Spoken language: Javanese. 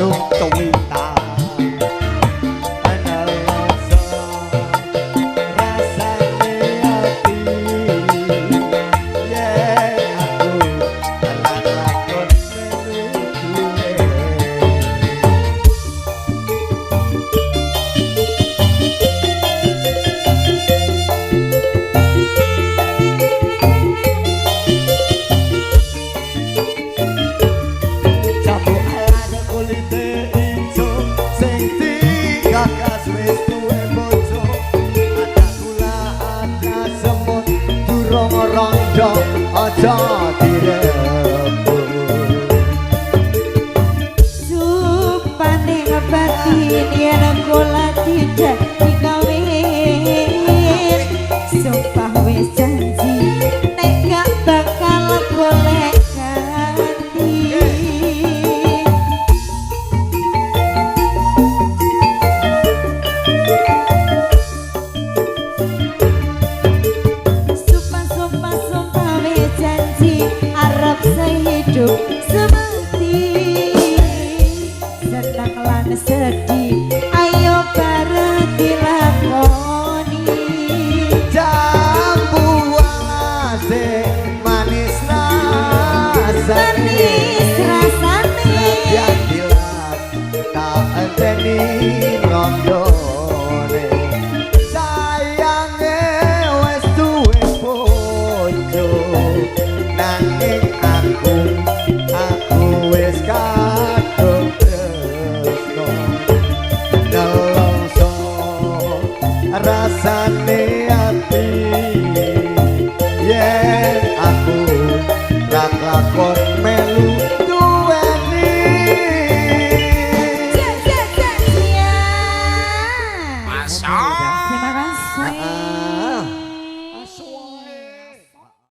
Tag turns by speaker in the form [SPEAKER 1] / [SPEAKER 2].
[SPEAKER 1] kadung tuwita aja direbut
[SPEAKER 2] supane ngebatin yen kula tidak dikawin sumpah wis janji nek gak bakal golek ganti hidup semati senang lan sedih ayo bareng dilakoni
[SPEAKER 1] jambu walase manis rasane yang dilak tak enteni rondone sayange wes duwe bojo nanging aku wis kadung tresno nelongso rasane ati yen aku ra lakon melu duweni
[SPEAKER 2] terima kasih